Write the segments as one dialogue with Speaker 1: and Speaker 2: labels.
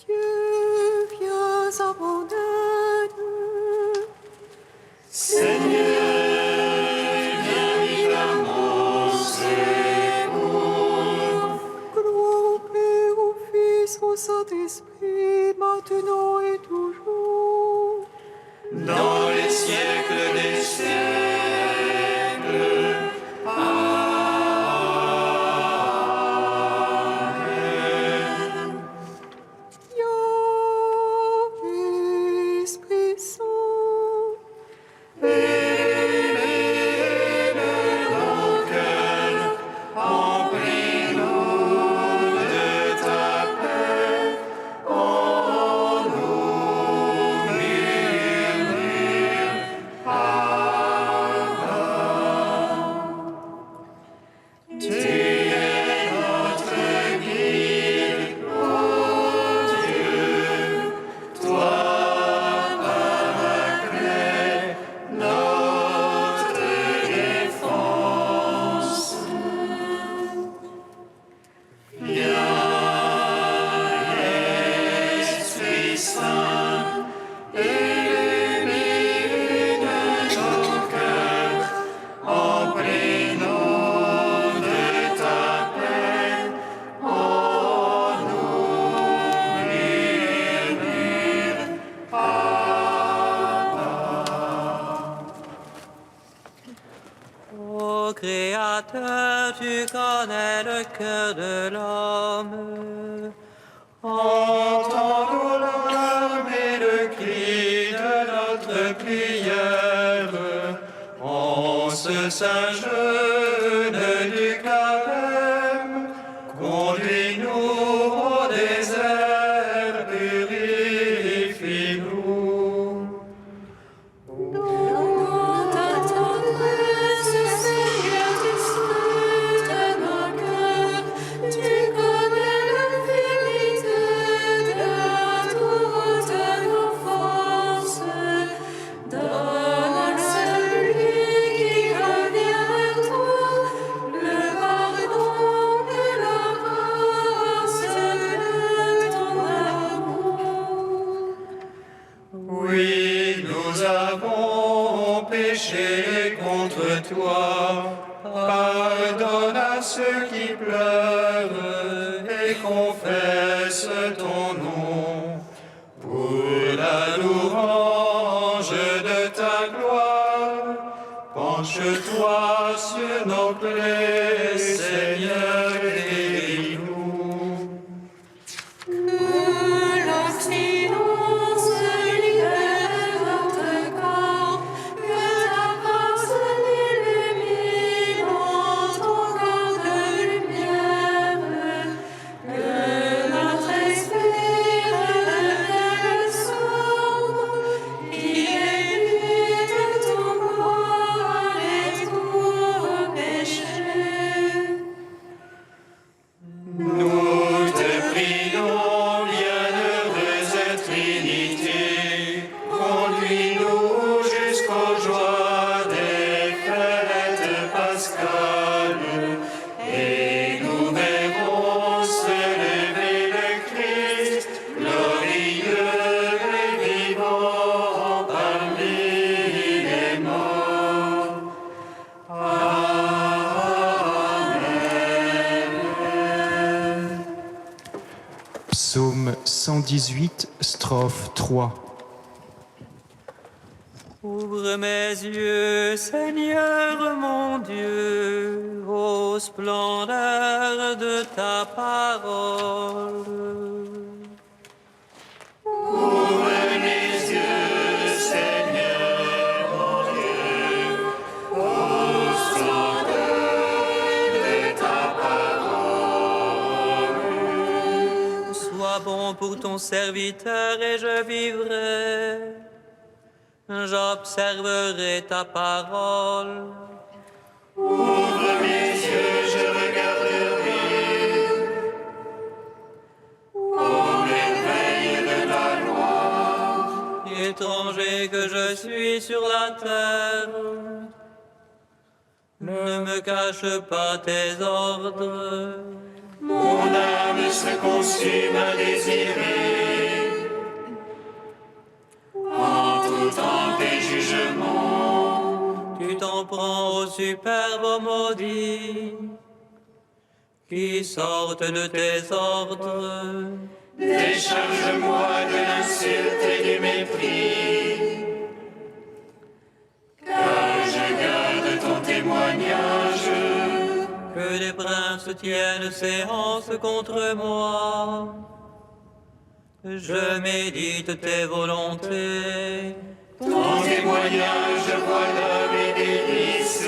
Speaker 1: Dieu, viens à mon aide.
Speaker 2: Seigneur, viens vite à mon secours.
Speaker 1: Gloire au Père, au Fils, au Saint-Esprit, maintenant et toujours.
Speaker 2: Dans les siècles des siècles. Amen.
Speaker 1: Viens, Esprit Saint.
Speaker 2: Émène nos cœurs, emplis-nous de ta paix. En nous murmure pardon. Tu es notre guide, ô Dieu, toi, paraclet, notre défense. Viens, Esprit Saint, illumine nos cœurs, emplis-nous de ta paix. En nous murmure
Speaker 3: Ô Créateur, tu connais le cœur de l'homme.
Speaker 2: Entends-nous larmes et le cri de notre prière. En ce saint jeûne du carême, conduis-nous au désert, purifie-nous.
Speaker 1: Dans ta tendresse, Seigneur, tu scrutes nos cœurs. Tu connais l'infinité de toutes nos forces. Donne à celui qui revient vers toi le pardon et la grâce de ton amour.
Speaker 2: Oui, nous avons péché contre toi. Pardonne à ceux qui pleurent et confessent ton nom. Pour la louange de ta gloire, penche-toi sur nos plaies, Seigneur, guéris-nous.
Speaker 1: Que l'abstinence libère notre corps, que ta grâce l'illumine en ton corps de lumière, que notre esprit redevienne le sombre, qui évite ton voile et tout péché.
Speaker 2: Nous te prions, bienheureuse Trinité, conduis-nous jusqu'aux joies des fêtes pascales, et nous verrons se lever le Christ, glorieux et vivant parmi les morts.
Speaker 4: Psaume 118, strophe 3.
Speaker 3: Ouvre mes yeux, Seigneur mon Dieu, ô splendeur de ta parole.
Speaker 2: Ouvre mes yeux, Seigneur, mon Dieu, ô splendeur de ta parole.
Speaker 3: Sois bon pour ton serviteur et je vivrai. J'observerai ta parole.
Speaker 2: Ouvre mes yeux, je regarderai aux merveilles de ta loi.
Speaker 3: Étranger que je suis sur la terre, ne me cache pas tes ordres.
Speaker 2: Mon âme se consume à désirer. En tout temps tes jugements,
Speaker 3: Tu t'en prends aux superbes maudits qui sortent de tes ordres.
Speaker 2: décharge-moi de l'insulte et du mépris. Car je garde ton témoignage.
Speaker 3: Que les princes tiennent séance contre moi. Je médite tes volontés.
Speaker 2: Ton témoignage, voilà mes délices.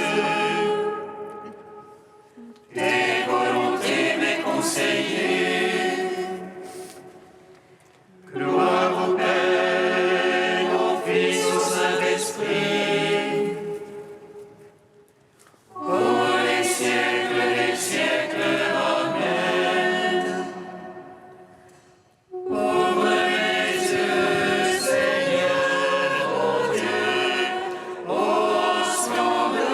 Speaker 2: Tes volontés, mes conseillers. Gloire au Père, au Fils, au Saint-Esprit. Pour les siècles des siècles, Amen. Ouvre mes yeux, Seigneur, mon Dieu, au scandale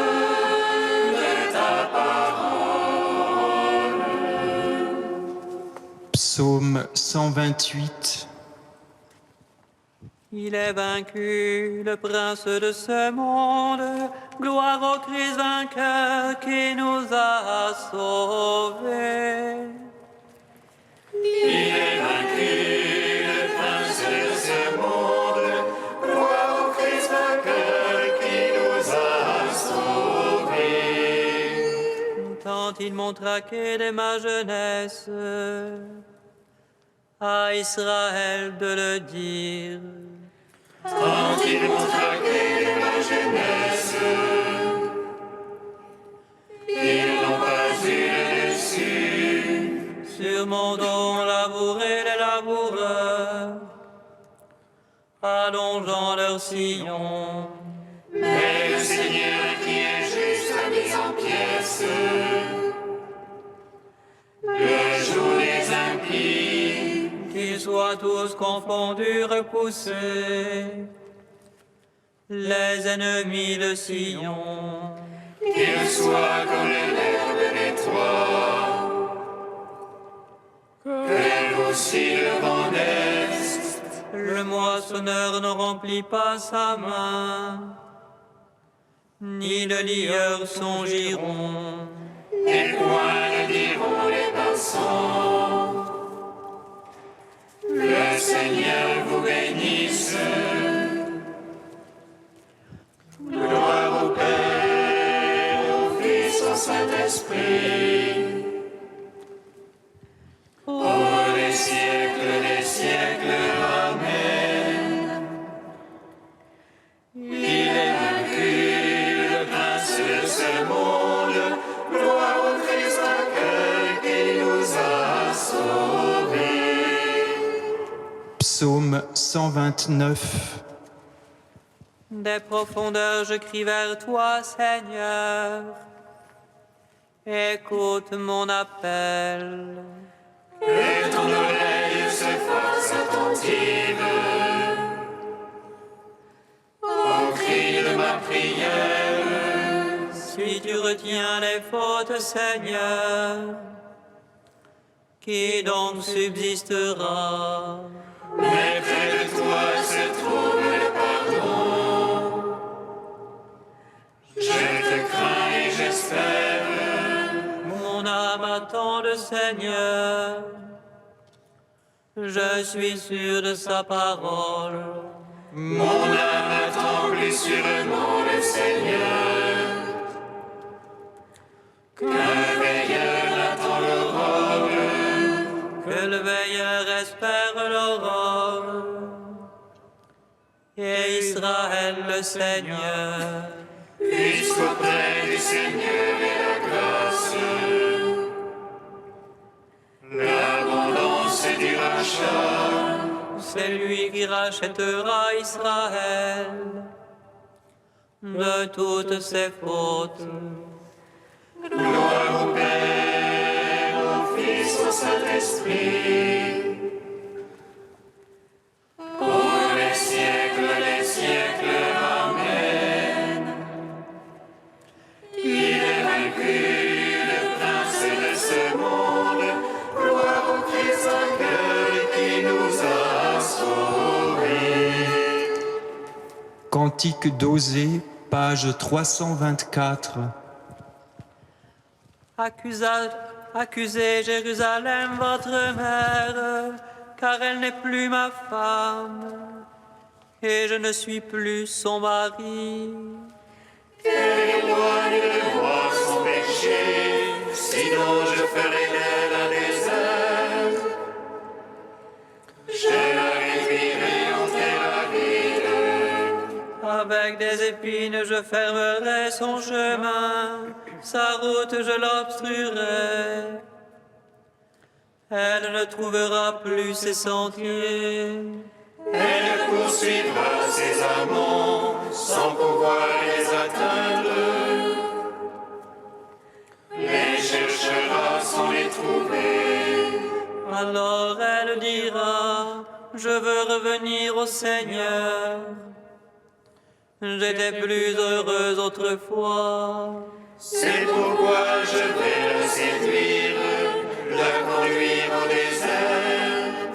Speaker 2: de ta parole.
Speaker 4: Psaume 128.
Speaker 3: Il est vaincu, le prince de ce monde. Gloire au Christ vainqueur qui nous a sauvés.
Speaker 2: Il est vaincu, le prince de ce monde. Gloire au Christ vainqueur qui nous a sauvés.
Speaker 3: Tant il m'ont traqué dès ma jeunesse, à Israël de le dire.
Speaker 2: Tant ils m'ont traqué de ma jeunesse, ils n'ont pas eu le dessus.
Speaker 3: Sur mon dos on labourait les laboureurs, allongeant leurs sillons.
Speaker 2: Mais le Seigneur qui est juste a mis en pièces le jour des impies.
Speaker 3: Qu'ils soient tous confondus, repoussés, les ennemis de Sion.
Speaker 2: Qu'ils soient comme l'herbe des toits, que aussi le vent d'est.
Speaker 3: Le moissonneur ne remplit pas sa main, ni le lieur son giron.
Speaker 2: Et point ne diront les passants, le Seigneur vous bénisse. Gloire au Père, au Fils, au Saint-Esprit, pour les siècles des siècles. Amen. Il est vaincu, le prince de ce monde. Gloire au Christ vainqueur qui nous a sauvés.
Speaker 4: Psaume 129.
Speaker 3: Des profondeurs je crie vers toi, Seigneur. Écoute mon appel.
Speaker 2: Que ton oreille se fasse attentive au cri de ma prière.
Speaker 3: Si tu retiens les fautes, Seigneur, qui donc subsistera?
Speaker 2: Mais près de toi se trouve le pardon. Je te crains et j'espère.
Speaker 3: Mon âme attend le Seigneur. Je suis sûr de sa parole.
Speaker 2: Mon âme attend plus sûrement le Seigneur. Qu'un veilleur attend l'aurore.
Speaker 3: Que le veilleur espère l'aurore. Et Israël le Seigneur.
Speaker 2: Puisqu'auprès du Seigneur est la grâce, l'abondance du rachat.
Speaker 3: C'est lui qui rachètera Israël de toutes ses fautes.
Speaker 2: Gloire au Père, au Fils, au Saint-Esprit, pour les siècles des siècles. Amen. Il est vaincu, le prince de ce monde.
Speaker 4: Cantique d'Osée, page 324.
Speaker 3: Accusez Jérusalem, votre mère, car elle n'est plus ma femme, et je ne suis plus son mari.
Speaker 2: Qu'elle éloigne de moi son péché, sinon je ferai d'elle un désert. Je la réduirai en terre aride.
Speaker 3: Avec des épines je fermerai son chemin, sa route je l'obstruerai. Elle ne trouvera plus ses sentiers.
Speaker 2: Elle poursuivra ses amants sans pouvoir les atteindre. Les cherchera sans les trouver.
Speaker 3: Alors elle dira, je veux revenir au Seigneur. J'étais plus heureuse autrefois.
Speaker 2: C'est pourquoi je vais la séduire, la conduire au désert.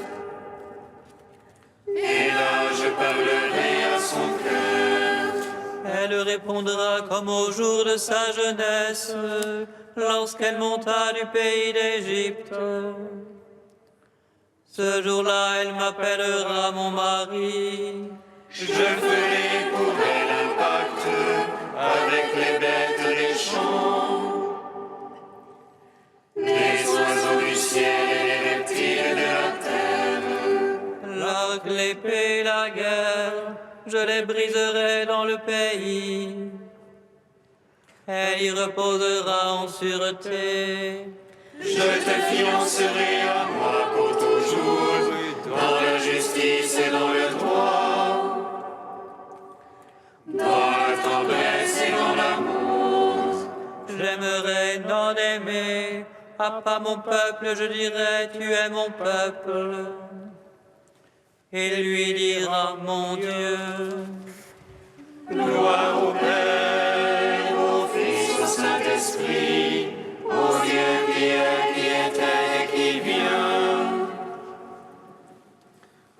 Speaker 2: Et là je parlerai à son cœur.
Speaker 3: Elle répondra comme au jour de sa jeunesse, lorsqu'elle monta du pays d'Égypte. Ce jour-là, elle m'appellera mon mari.
Speaker 2: Je ferai pour elle un pacte avec les bêtes des champs, les oiseaux du ciel et les reptiles de la terre.
Speaker 3: L'arc, l'épée, la guerre, je les briserai dans le pays. Elle y reposera en sûreté.
Speaker 2: Je te fiancerai à moi pour toujours, dans la justice et dans le droit, dans la tendresse et dans l'amour.
Speaker 3: J'aimerais non aimer, à pas mon peuple, je dirai, tu es mon peuple. Et lui dira, mon Dieu.
Speaker 2: Gloire au Père, au Fils, au Saint-Esprit, au Dieu qui est, qui était et qui vient,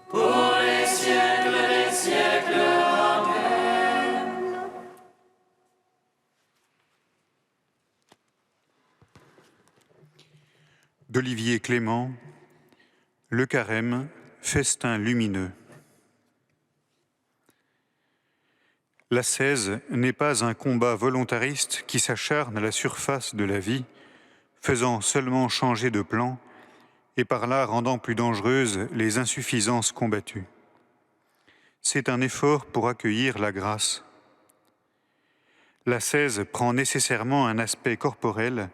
Speaker 2: pour les siècles des siècles. Amen.
Speaker 5: D'Olivier Clément, Le Carême, festin lumineux. L'ascèse n'est pas un combat volontariste qui s'acharne à la surface de la vie, faisant seulement changer de plan et par là rendant plus dangereuses les insuffisances combattues. C'est un effort pour accueillir la grâce. L'ascèse prend nécessairement un aspect corporel,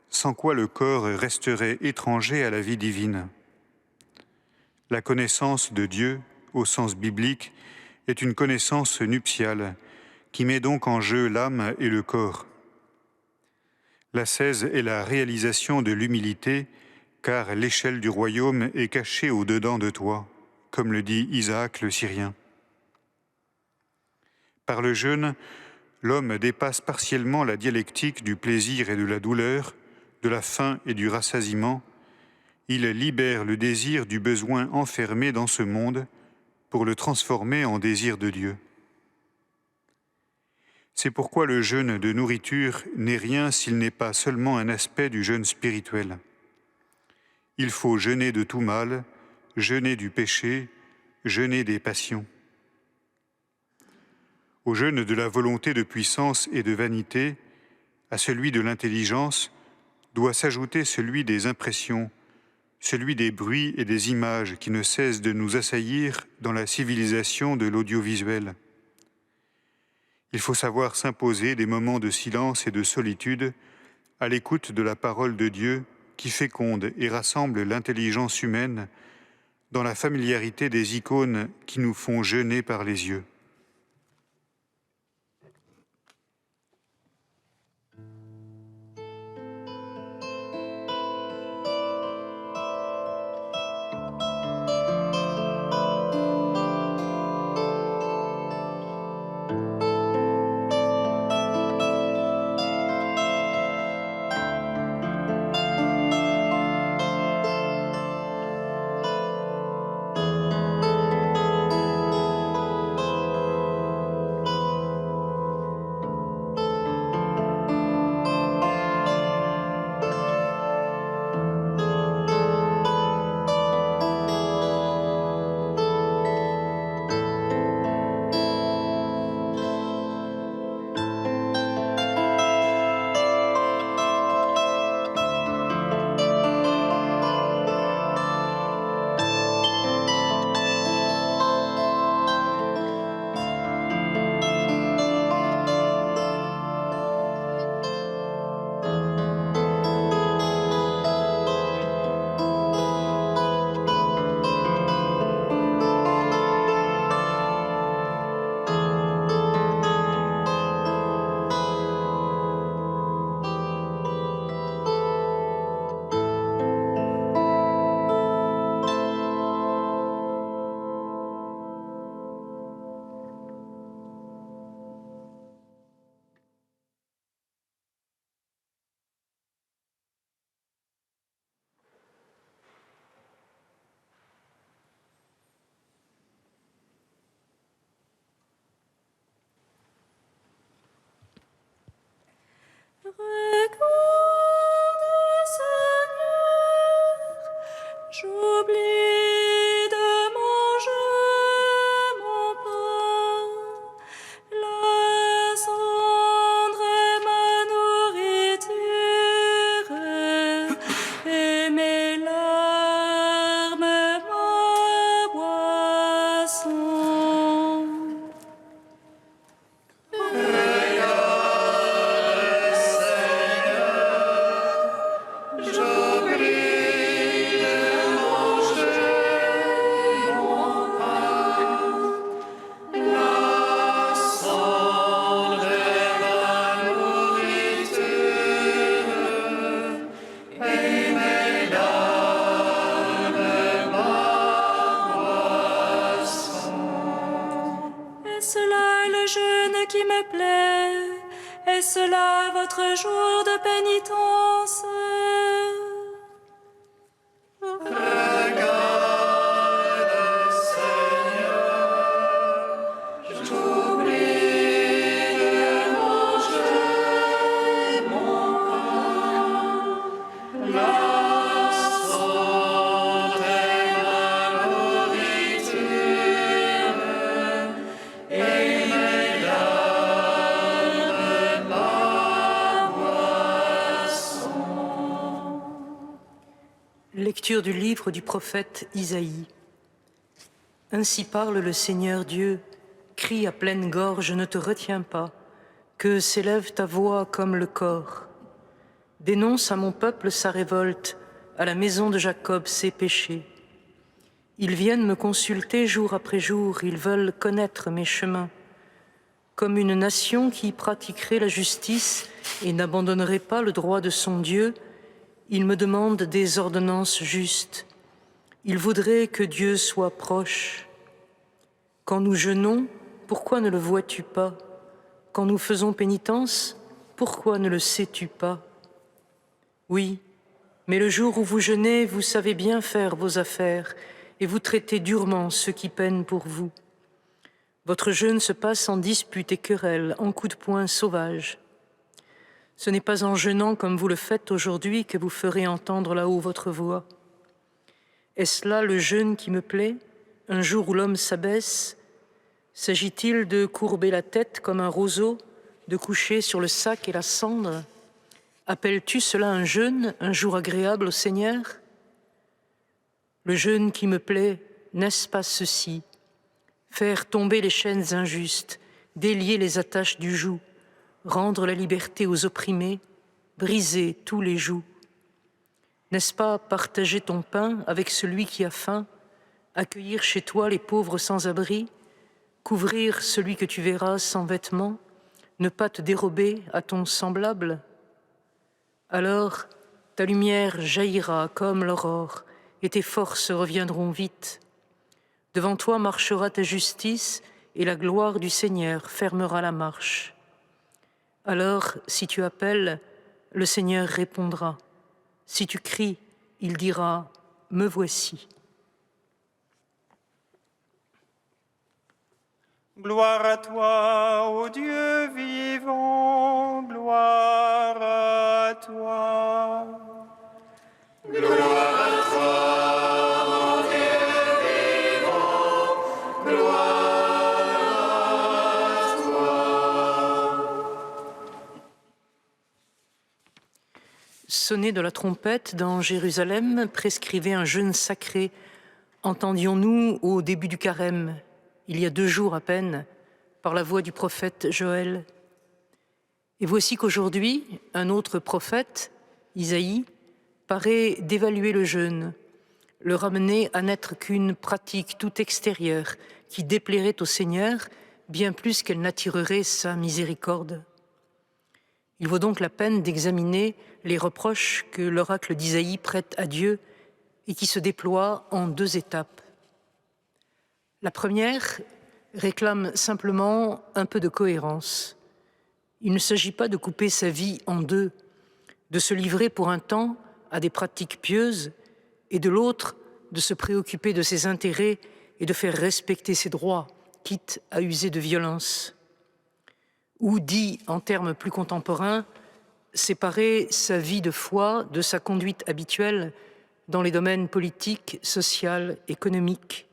Speaker 5: sans quoi le corps resterait étranger à la vie divine. La connaissance de Dieu, au sens biblique, est une connaissance nuptiale, qui met donc en jeu l'âme et le corps. L'ascèse est la réalisation de l'humilité, car l'échelle du royaume est cachée au-dedans de toi, comme le dit Isaac le Syrien. Par le jeûne, l'homme dépasse partiellement la dialectique du plaisir et de la douleur, de la faim et du rassasiement. Il libère le désir du besoin enfermé dans ce monde pour le transformer en désir de Dieu. C'est pourquoi le jeûne de nourriture n'est rien s'il n'est pas seulement un aspect du jeûne spirituel. Il faut jeûner de tout mal, jeûner du péché, jeûner des passions. Au jeûne de la volonté de puissance et de vanité, à celui de l'intelligence, doit s'ajouter celui des impressions, celui des bruits et des images qui ne cessent de nous assaillir dans la civilisation de l'audiovisuel. Il faut savoir s'imposer des moments de silence et de solitude à l'écoute de la parole de Dieu qui féconde et rassemble l'intelligence humaine dans la familiarité des icônes qui nous font jeûner par les yeux.
Speaker 1: qui me plaît. Est-ce là votre jour de pénitence?
Speaker 6: Lecture du livre du prophète Isaïe. Ainsi parle le Seigneur Dieu, crie à pleine gorge, ne te retiens pas, que s'élève ta voix comme le cor. Dénonce à mon peuple sa révolte, à la maison de Jacob ses péchés. Ils viennent me consulter jour après jour, ils veulent connaître mes chemins. Comme une nation qui pratiquerait la justice et n'abandonnerait pas le droit de son Dieu, ils me demandent des ordonnances justes. Ils voudraient que Dieu soit proche. Quand nous jeûnons, pourquoi ne le vois-tu pas? Quand nous faisons pénitence, pourquoi ne le sais-tu pas? Oui, mais le jour où vous jeûnez, vous savez bien faire vos affaires et vous traitez durement ceux qui peinent pour vous. Votre jeûne se passe en disputes et querelles, en coups de poing sauvages. Ce n'est pas en jeûnant comme vous le faites aujourd'hui que vous ferez entendre là-haut votre voix. Est-ce là le jeûne qui me plaît, un jour où l'homme s'abaisse? S'agit-il de courber la tête comme un roseau, de coucher sur le sac et la cendre? Appelles-tu cela un jeûne, un jour agréable au Seigneur? Le jeûne qui me plaît, n'est-ce pas ceci? Faire tomber les chaînes injustes, délier les attaches du joug, rendre la liberté aux opprimés, briser tous les jougs. N'est-ce pas partager ton pain avec celui qui a faim, accueillir chez toi les pauvres sans abri, couvrir celui que tu verras sans vêtements, ne pas te dérober à ton semblable? Alors ta lumière jaillira comme l'aurore et tes forces reviendront vite. Devant toi marchera ta justice et la gloire du Seigneur fermera la marche. Alors, si tu appelles, le Seigneur répondra. Si tu cries, il dira « Me voici ».
Speaker 7: Gloire à toi, ô Dieu vivant, gloire à toi.
Speaker 2: Gloire à toi, ô Dieu vivant, gloire à toi.
Speaker 6: Sonner de la trompette dans Jérusalem prescrivait un jeûne sacré. Entendions-nous au début du carême, il y a 2 jours à peine, par la voix du prophète Joël. Et voici qu'aujourd'hui, un autre prophète, Isaïe, paraît d'évaluer le jeûne, le ramener à n'être qu'une pratique tout extérieure qui déplairait au Seigneur bien plus qu'elle n'attirerait sa miséricorde. Il vaut donc la peine d'examiner les reproches que l'oracle d'Isaïe prête à Dieu et qui se déploient en 2 étapes. La première réclame simplement un peu de cohérence. Il ne s'agit pas de couper sa vie en 2, de se livrer pour un temps à des pratiques pieuses et de l'autre de se préoccuper de ses intérêts et de faire respecter ses droits, quitte à user de violence. Ou dit en termes plus contemporains, séparer sa vie de foi de sa conduite habituelle dans les domaines politiques, social, économiques.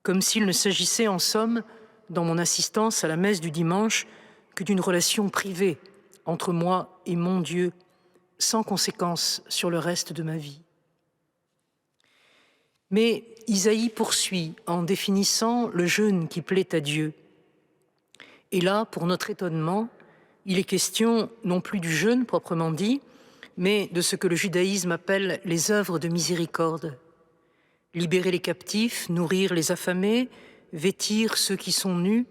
Speaker 6: Comme s'il ne s'agissait en somme, dans mon assistance à la messe du dimanche, que d'une relation privée entre moi et mon Dieu, sans conséquence sur le reste de ma vie. Mais Isaïe poursuit en définissant le jeûne qui plaît à Dieu. Et là, pour notre étonnement, il est question non plus du jeûne proprement dit, mais de ce que le judaïsme appelle les œuvres de miséricorde. Libérer les captifs, nourrir les affamés, vêtir ceux qui sont nus,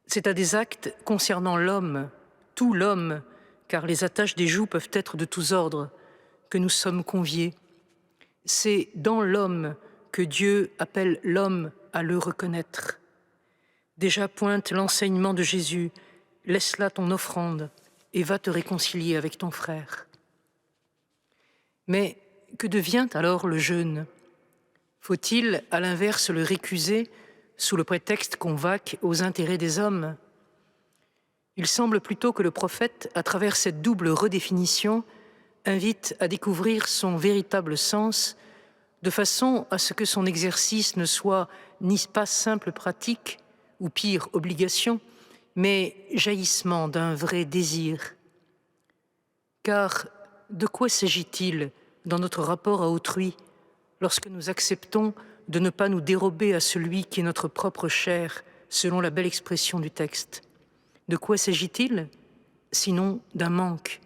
Speaker 6: c'est à des actes concernant l'homme, tout l'homme, car les attaches des jougs peuvent être de tous ordres, que nous sommes conviés. C'est dans l'homme que Dieu appelle l'homme à le reconnaître. Déjà pointe l'enseignement de Jésus, laisse là ton offrande et va te réconcilier avec ton frère. Mais que devient alors le jeûne? Faut-il, à l'inverse, le récuser sous le prétexte qu'on vaque aux intérêts des hommes? Il semble plutôt que le prophète, à travers cette double redéfinition, invite à découvrir son véritable sens, de façon à ce que son exercice ne soit ni pas simple pratique, ou pire, obligation, mais jaillissement d'un vrai désir. Car de quoi s'agit-il dans notre rapport à autrui, lorsque nous acceptons de ne pas nous dérober à celui qui est notre propre chair, selon la belle expression du texte? De quoi s'agit-il, sinon d'un manque?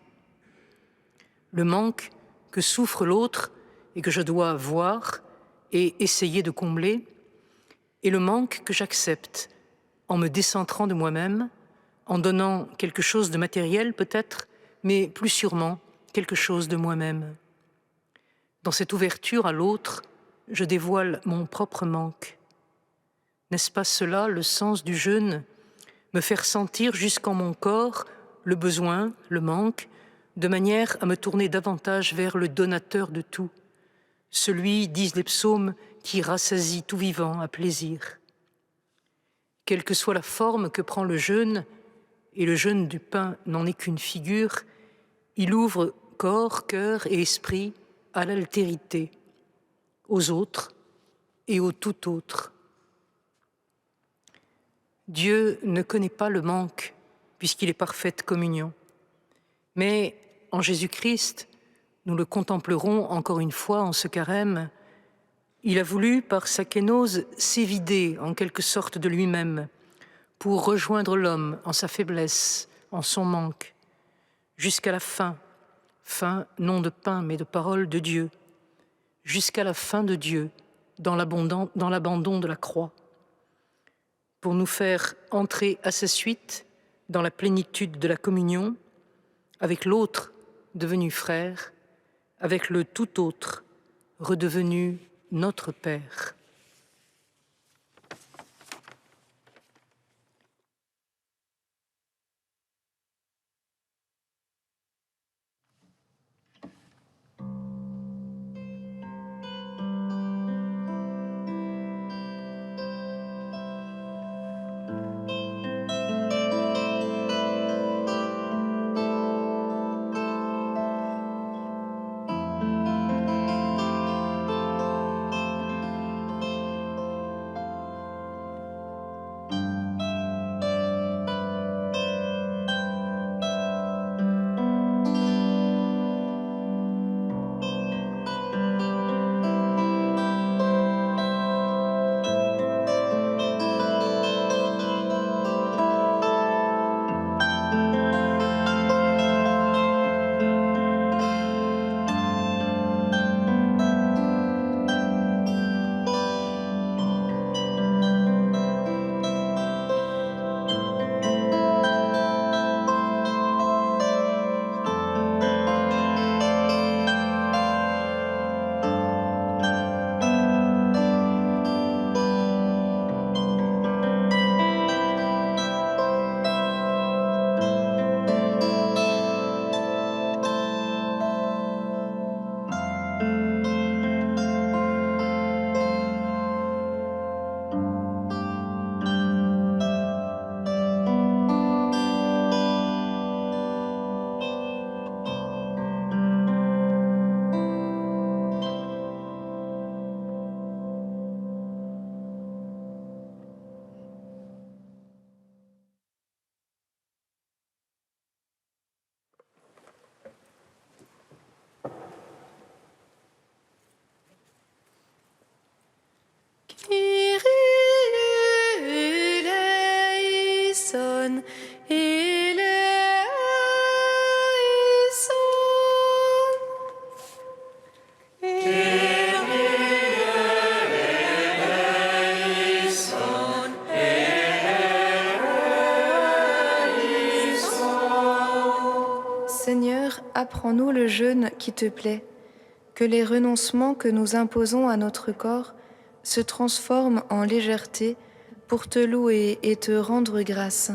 Speaker 6: Le manque que souffre l'autre et que je dois voir et essayer de combler, et le manque que j'accepte en me décentrant de moi-même, en donnant quelque chose de matériel peut-être, mais plus sûrement quelque chose de moi-même. Dans cette ouverture à l'autre, je dévoile mon propre manque. N'est-ce pas cela le sens du jeûne? Me faire sentir jusqu'en mon corps le besoin, le manque, de manière à me tourner davantage vers le donateur de tout, celui, disent les psaumes, qui rassasie tout vivant à plaisir. Quelle que soit la forme que prend le jeûne, et le jeûne du pain n'en est qu'une figure, il ouvre corps, cœur et esprit à l'altérité, aux autres et au tout autre. Dieu ne connaît pas le manque, puisqu'il est parfaite communion. Mais en Jésus-Christ, nous le contemplerons encore une fois en ce carême, il a voulu, par sa kénose, s'évider en quelque sorte de lui-même, pour rejoindre l'homme en sa faiblesse, en son manque, jusqu'à la fin non de pain mais de parole de Dieu, jusqu'à la fin de Dieu, dans l'abandon de la croix, pour nous faire entrer à sa suite dans la plénitude de la communion, avec l'autre devenu frère, avec le tout autre redevenu notre Père.
Speaker 1: eleison, eleison.
Speaker 8: Seigneur, apprends-nous le jeûne qui te plaît, que les renoncements que nous imposons à notre corps se transforment en légèreté pour te louer et te rendre grâce.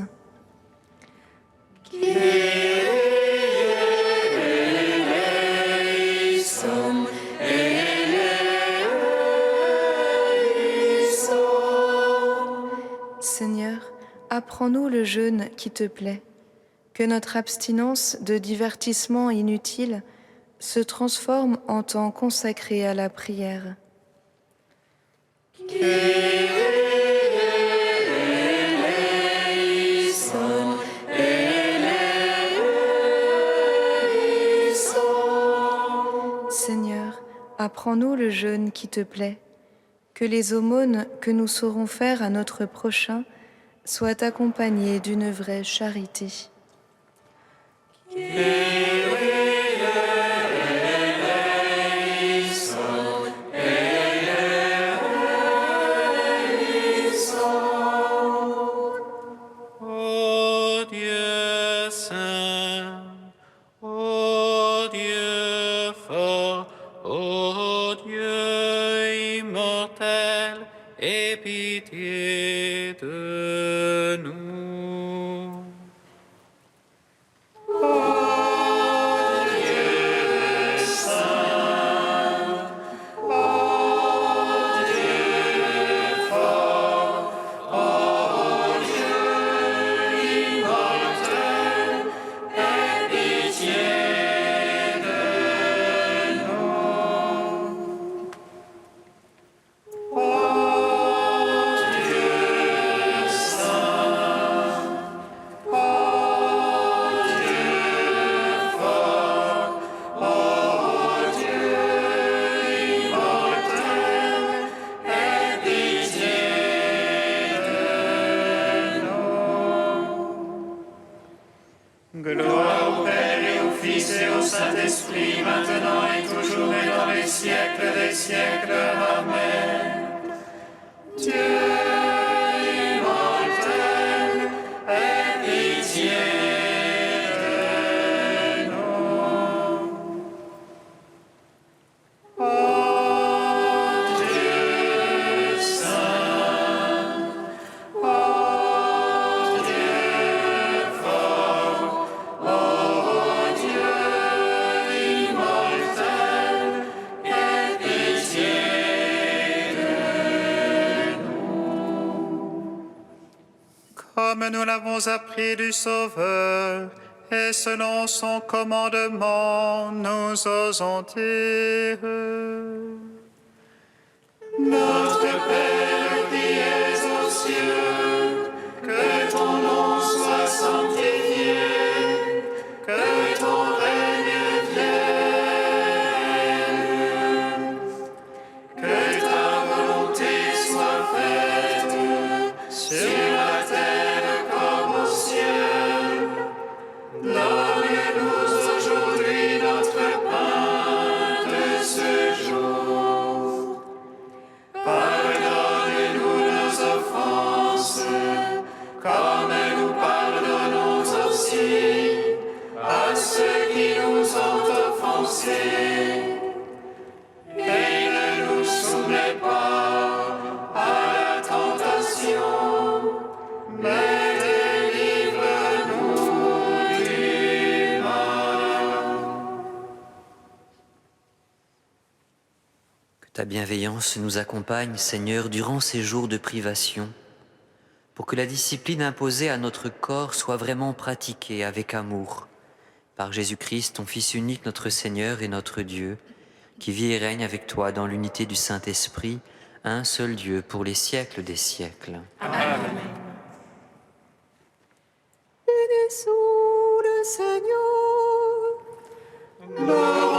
Speaker 8: Seigneur, apprends-nous le jeûne qui te plaît, que notre abstinence de divertissements inutiles se transforme en temps consacré à la prière. Seigneur, apprends-nous le jeûne qui te plaît, que les aumônes que nous saurons faire à notre prochain soient accompagnées d'une vraie charité.
Speaker 7: Ô Dieu saint, ô Dieu fort, ô Dieu immortel, aie pitié de nous.
Speaker 2: Gloire au Père et au Fils et au Saint-Esprit, maintenant et toujours et dans les siècles des siècles. Amen. Dieu immortel, aie pitié de nous. Ô Dieu saint, ô Dieu fort, ô Dieu immortel, aie pitié de nous.
Speaker 7: Comme nous l'avons appris du Sauveur, et selon son commandement, nous osons dire:
Speaker 2: Notre Père qui es aux cieux, que ton nom soit sanctifié, que ton règne vienne, que ta volonté soit faite sur la terre comme au ciel. Donne-nous aujourd'hui notre pain de ce jour. Pardonne-nous nos offenses, comme nous pardonnons aussi à ceux qui nous ont offensés. Et ne nous soumets pas à la tentation, mais délivre-nous du mal.
Speaker 9: Que ta bienveillance nous accompagne, Seigneur, durant ces jours de privation, pour que la discipline imposée à notre corps soit vraiment pratiquée avec amour, par Jésus-Christ, ton Fils unique, notre Seigneur et notre Dieu, qui vit et règne avec toi dans l'unité du Saint-Esprit, un seul Dieu, pour les siècles des siècles.
Speaker 1: Bénissons le Seigneur.
Speaker 2: Nous